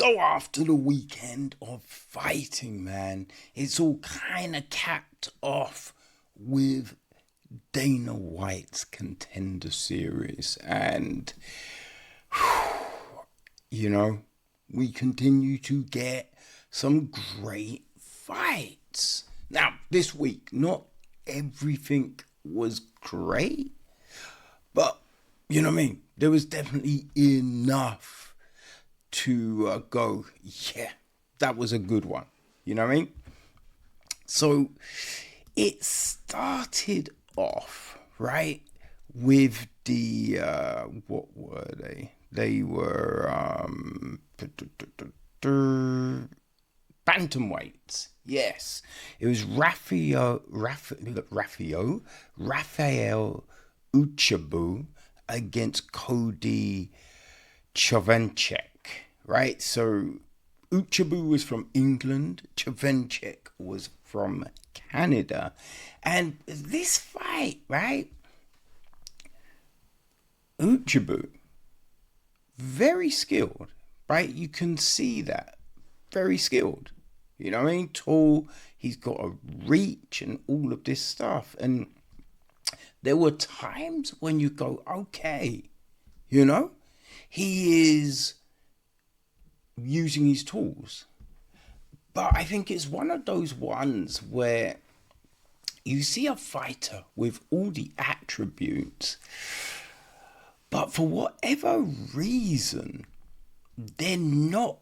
So after the weekend of fighting, man, it's all kind of capped off with Dana White's Contender series. And, we continue to get some great fights. Now, this week, not everything was great, but, you know what I mean? There was definitely enough to go, yeah, that was a good one. You know what I mean? So it started off, right, with the, what were they? They were bantamweights. Yes, it was Raphael Uchegbu against Cody Chovancek, right? So Uchegbu was from England, Chovancek was from Canada, and this fight, right? Uchegbu, very skilled, right? You can see that, very skilled. You know what I mean? Tall, he's got a reach and all of this stuff. And there were times when you go, okay, he is using his tools. But I think it's one of those ones where you see a fighter with all the attributes, but for whatever reason, they're not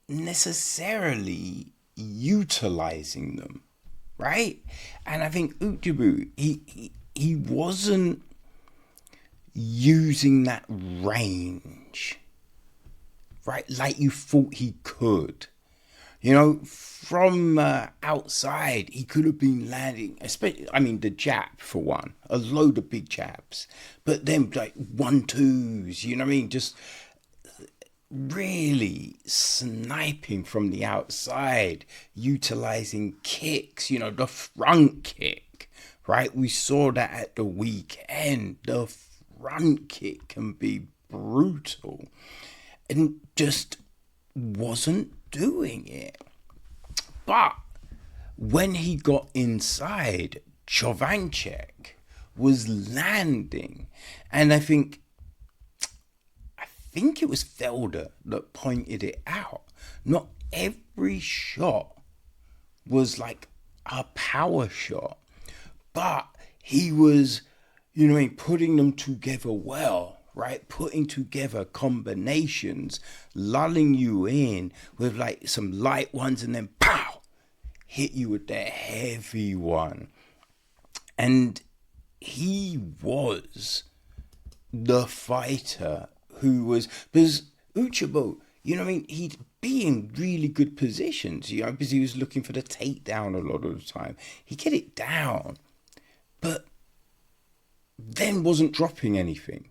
necessarily utilizing them, right? And I think Uchegbu, he wasn't using that range, right? Like you thought he could. From outside, he could have been landing, especially, the jab for one, a load of big jabs, but then like 1-2s, just really sniping from the outside, utilizing kicks, the front kick, right? We saw that at the weekend. The front kick can be brutal, and just wasn't doing it. But when he got inside, Chovancek was landing, and I think it was Felder that pointed it out. Not every shot was like a power shot, but he was, putting them together well, right? Putting together combinations, lulling you in with like some light ones and then pow, hit you with that heavy one. And he was the fighter who was, because Uchegbu, he'd be in really good positions, because he was looking for the takedown a lot of the time. He'd get it down, but then wasn't dropping anything.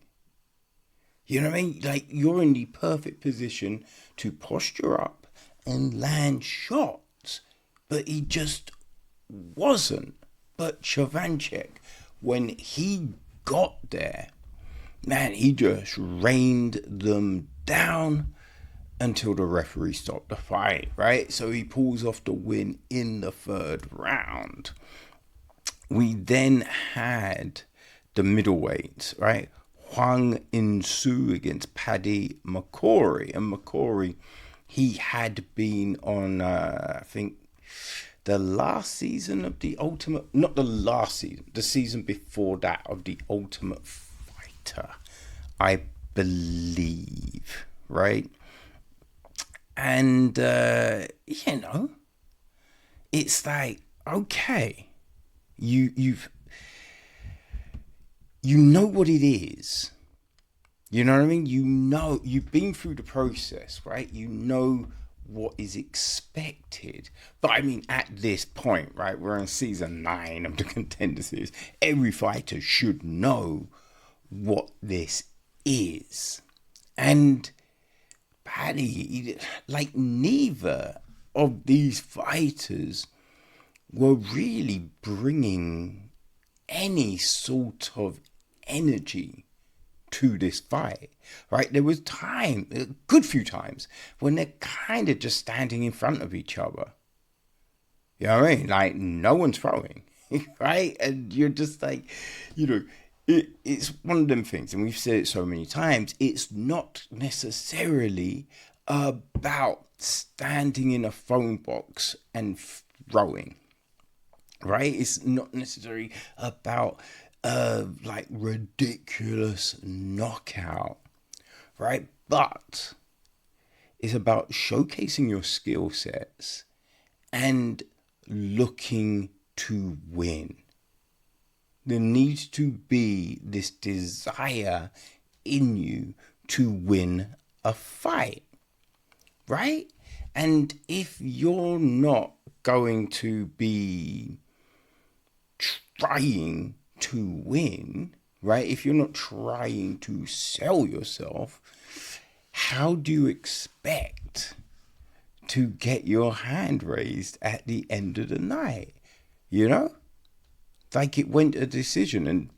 You know what I mean? Like, you're in the perfect position to posture up and land shots, but he just wasn't. But Chovancek, when he got there, man, he just rained them down until the referee stopped the fight, right? So he pulls off the win in the third round. We then had the middleweights, right? Hwang against Paddy McCorry. And McCorry, he had been on, I think, the last season of the Ultimate, not the last season, the season before that of the Ultimate Fighter, I believe, right? And, it's like, okay, you know what it is. You know what I mean? You've been through the process, right? You know what is expected. But at this point, right, we're in season 9 of the Contender series. Every fighter should know what this is. And Paddy, like, neither of these fighters were really bringing any sort of energy to this fight, right? There was time, a good few times, when they're kind of just standing in front of each other. You know what I mean? Like, no one's throwing, right? And you're just like, you know, it's one of them things, and we've said it so many times, it's not necessarily about standing in a phone box and throwing, right? It's not necessarily about like ridiculous knockout, right? But it's about showcasing your skill sets and looking to win. There needs to be this desire in you to win a fight, right? And if you're not going to be trying to win, right? If you're not trying to sell yourself, how do you expect to get your hand raised at the end of the night? You know? Like, it went a decision, and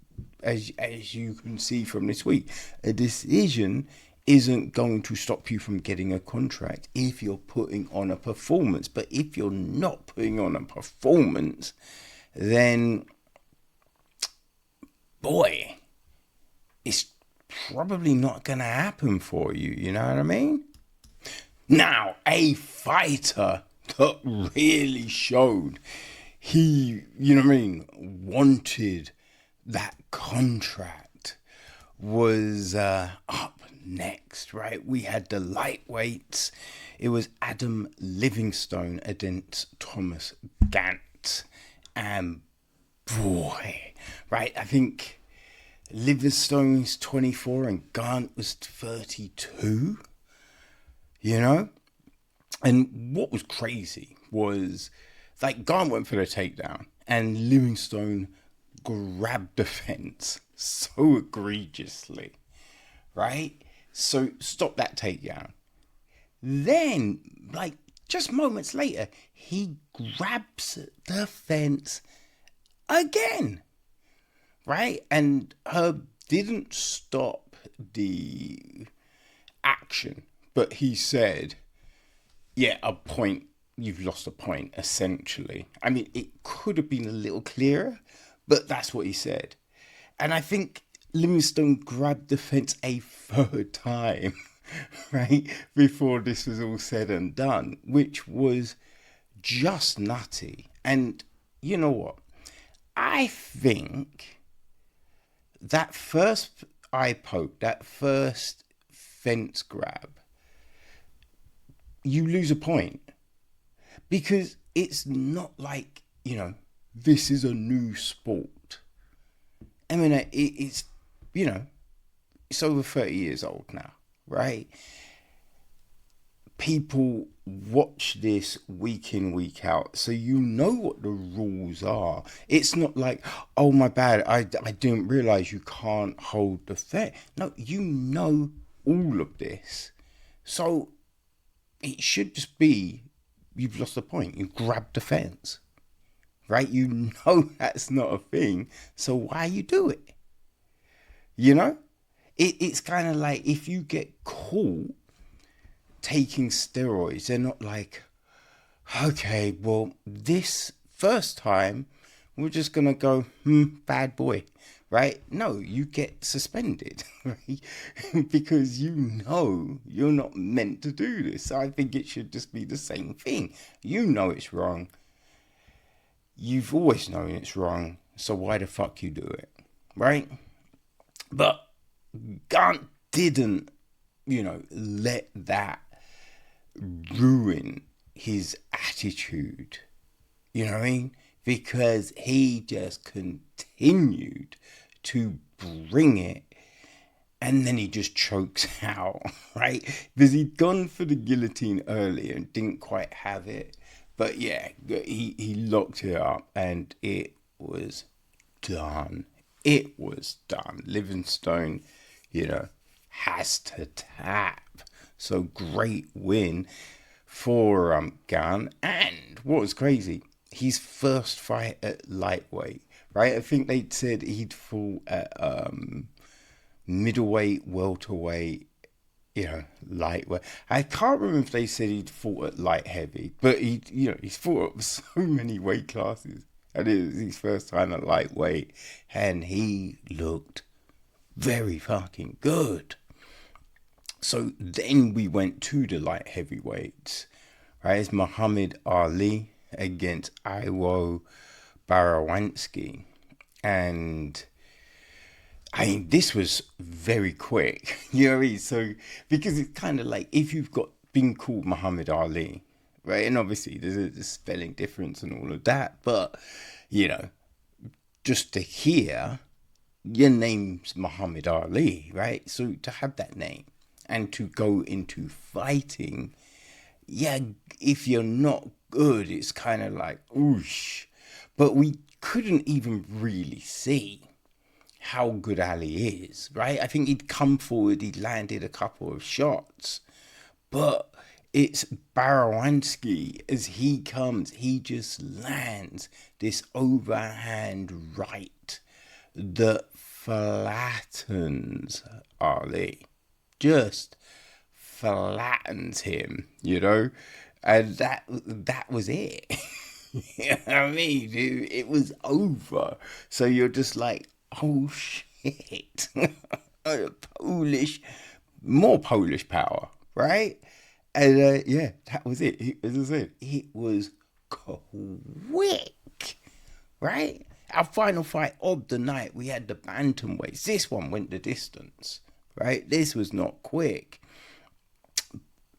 as you can see from this week, a decision isn't going to stop you from getting a contract if you're putting on a performance. But if you're not putting on a performance, then, boy, it's probably not going to happen for you. You know what I mean? Now, a fighter that really showed he, you know what I mean, wanted that contract was up next, right? We had the lightweights. It was Adam Livingston against Thomas Gantt. And boy, right, I think Livingston's 24 and Gantt was 32, you know? And what was crazy was, like, Gantt went for the takedown and Livingston grabbed the fence so egregiously, right? So stop that takedown. Then, like, just moments later, he grabs the fence again, right? And Herb didn't stop the action, but he said, yeah, a point. You've lost a point, essentially. I mean, it could have been a little clearer, but that's what he said. And I think Livingston grabbed the fence a third time, right, before this was all said and done, which was just nutty. And you know what? I think that first eye poke, that first fence grab, you lose a point. Because it's not like, you know, this is a new sport. I mean, it's, you know, it's over 30 years old now, right? People watch this week in, week out, so you know what the rules are. It's not like, oh, my bad, I didn't realize you can't hold the fence. No, you know all of this. So it should just be, you've lost the point. You grabbed the fence, right? You know that's not a thing. So why you do it? You know, it's kind of like if you get caught taking steroids, they're not like, okay, well, this first time we're just gonna go, bad boy, right? No, you get suspended, right? Because you know you're not meant to do this. So I think it should just be the same thing. You know it's wrong. You've always known it's wrong. So why the fuck you do it, right? But Gantt didn't, you know, let that ruin his attitude. You know what I mean? Because he just continued to bring it, and then he just chokes out, right? Because he'd gone for the guillotine earlier and didn't quite have it. But yeah, he locked it up and it was done. It was done. Livingston, you know, has to tap. So great win for Gantt. And what was crazy, his first fight at lightweight, right? I think they said he'd fought at middleweight, welterweight, lightweight. I can't remember if they said he'd fought at light heavy, but he's fought at so many weight classes. And it was his first time at lightweight, and he looked very fucking good. So then we went to the light heavyweights, right? It's Mahamed Aly against Iwo Baraniewski. And I mean, this was very quick, you know what I mean? So, because it's kind of like, if you've been called Mahamed Aly, right? And obviously there's a spelling difference and all of that, but, just to hear your name's Mahamed Aly, right? So to have that name and to go into fighting, yeah, if you're not good, it's kind of like, oosh. But we couldn't even really see how good Ali is, right? I think he'd come forward, he'd landed a couple of shots, but it's Baraniewski, as he comes, he just lands this overhand right that flattens Ali. Just flattens him, and that was it. You know what I mean, dude? It was over. So you're just like, oh shit. More Polish power, right? And that was it. As I said, it was quick, right? Our final fight of the night, we had the Bantamweights. This one went the distance, right? This was not quick.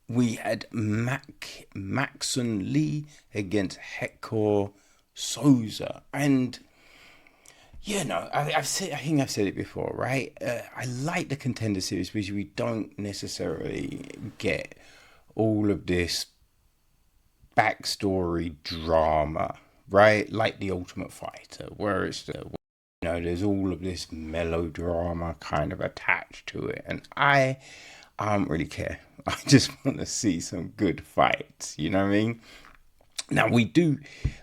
We had Mackson Lee against Hecher Sosa. And, I think I've said it before, right? I like the Contender series because we don't necessarily get all of this backstory drama, right? Like the Ultimate Fighter, where it's there's all of this melodrama kind of attached to it, and I don't really care. I just want to see some good fights, you know what I mean? Now, we do,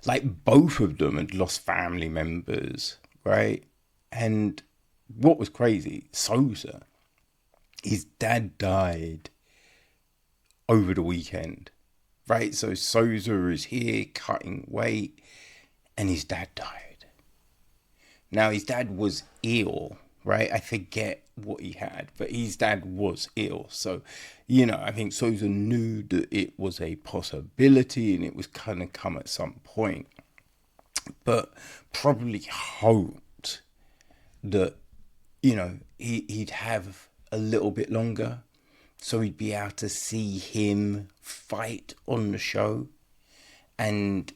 like, both of them had lost family members, right? And what was crazy, Sosa, his dad died over the weekend, right? So Sosa is here cutting weight, and his dad died. Now, his dad was ill, right? I forget what he had, but his dad was ill. So, I think Sosa knew that it was a possibility and it was kind of come at some point, but probably hoped that, he'd have a little bit longer so he'd be able to see him fight on the show and,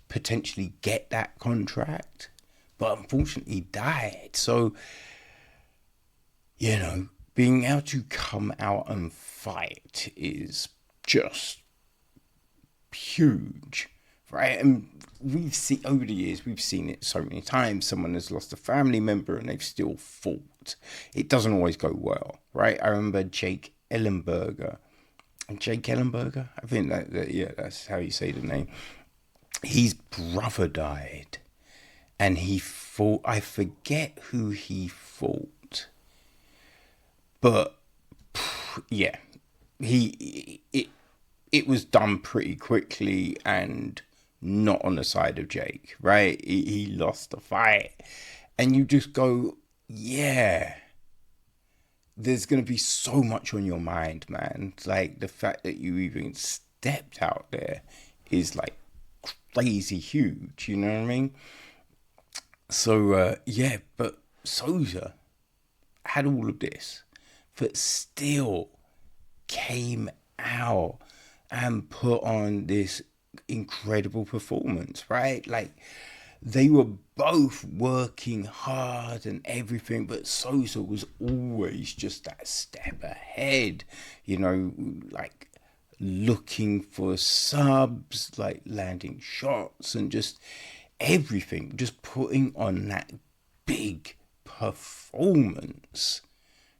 potentially get that contract. But unfortunately, he died. So, being able to come out and fight is just huge, right? And we've seen, over the years, we've seen it so many times. Someone has lost a family member and they've still fought. It doesn't always go well, right? I remember Jake Ellenberger. I think that's how you say the name. His brother died. And he fought, I forget who he fought. But, yeah, it was done pretty quickly and not on the side of Jake, right? He lost the fight. And you just go, yeah, there's going to be so much on your mind, man. Like, the fact that you even stepped out there is, like, crazy huge, you know what I mean? So, but Sosa had all of this, but still came out and put on this incredible performance, right? Like, they were both working hard and everything, but Sosa was always just that step ahead, like looking for subs, like landing shots and just everything, just putting on that big performance.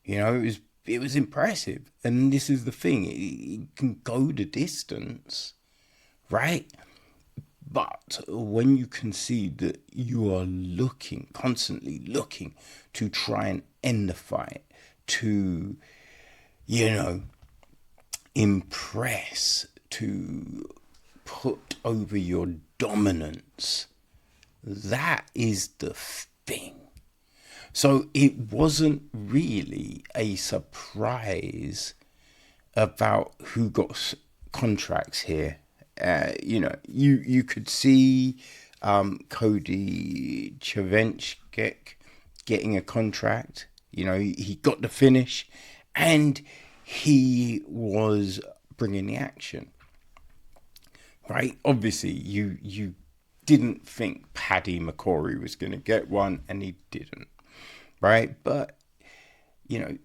It was impressive. And this is the thing, it can go the distance, right? But when you can see that you are constantly looking to try and end the fight, to, you know, impress, to put over your dominance. That is the thing. So it wasn't really a surprise about who got contracts here. You know, you could see Cody Chovancek getting a contract. You know, he got the finish, and he was bringing the action. Right? Obviously, you didn't think Paddy McCorry was going to get one, and he didn't. Right? But, you know,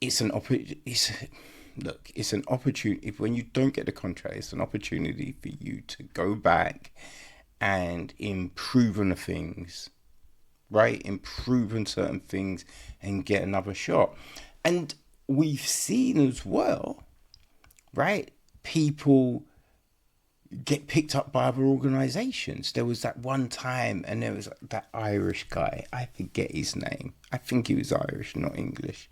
it's an opportunity. It's an opportunity. If when you don't get the contract, it's an opportunity for you to go back and improve on the things, right? Improve on certain things and get another shot. And we've seen as well, right? People get picked up by other organizations. There was that one time, and there was that Irish guy. I forget his name. I think he was Irish, not English.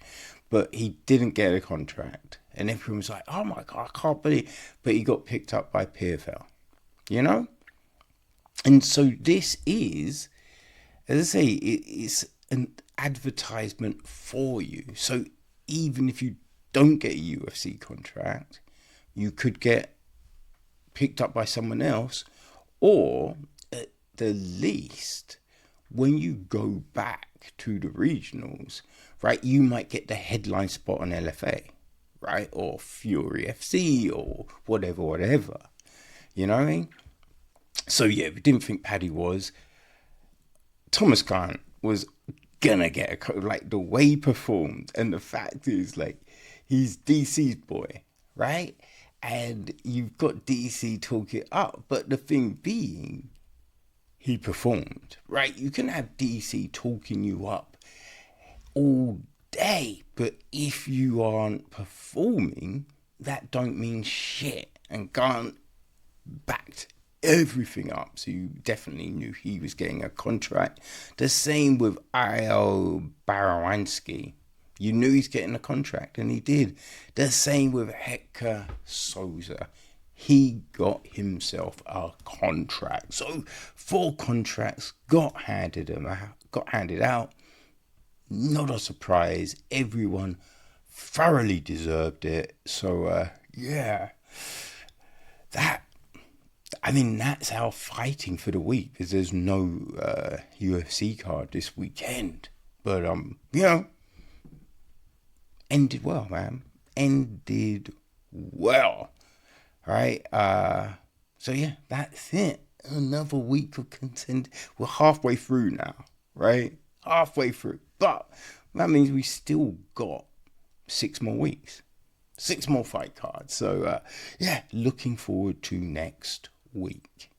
But he didn't get a contract. And everyone was like, oh my God, I can't believe it. But he got picked up by PFL, you know? And so this is, as I say, it's an advertisement for you. So even if you don't get a UFC contract, you could get picked up by someone else, or at the least, when you go back to the regionals, right, you might get the headline spot on LFA, right, or Fury FC, or whatever, you know what I mean? So yeah, we didn't think Paddy was. Thomas Gantt was gonna get like the way he performed, and the fact is, like, he's DC's boy, right? And you've got DC talk it up, but the thing being, he performed, right? You can have DC talking you up all day, but if you aren't performing, that don't mean shit. And Gantt backed everything up, so you definitely knew he was getting a contract. The same with Iwo Baraniewski. You knew he's getting a contract, and he did. The same with Hecher Sosa. He got himself a contract. So 4 contracts got handed out. Not a surprise. Everyone thoroughly deserved it. So yeah, that's our fighting for the week, because there's no UFC card this weekend. But you know, ended well, man. Ended well. Right? So yeah, that's it. Another week of Contender. We're halfway through now, right? Halfway through. But that means we still got 6 more weeks. 6 more fight cards. So yeah, looking forward to next week.